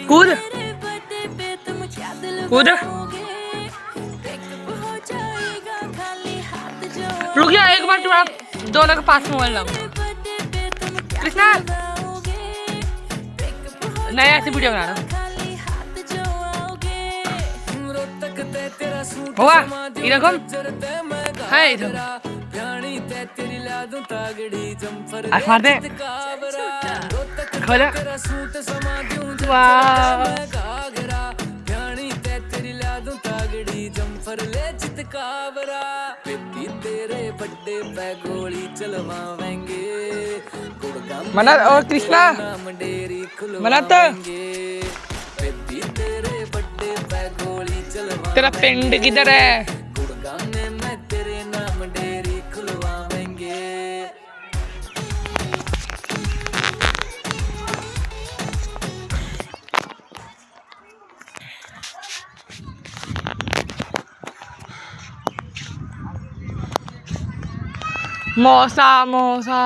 कूद कूद। रुक जा एक बार, तुम्हारा दोनों के पास मोबाइल लाओ। कृष्णा नया ऐसी वीडियो बना रहा हूँ। हुआ इधर है इधर मार दे खोला। वाह मना और कृष्णा मना तो तेरा पिंड किधर है? मौसा मौसा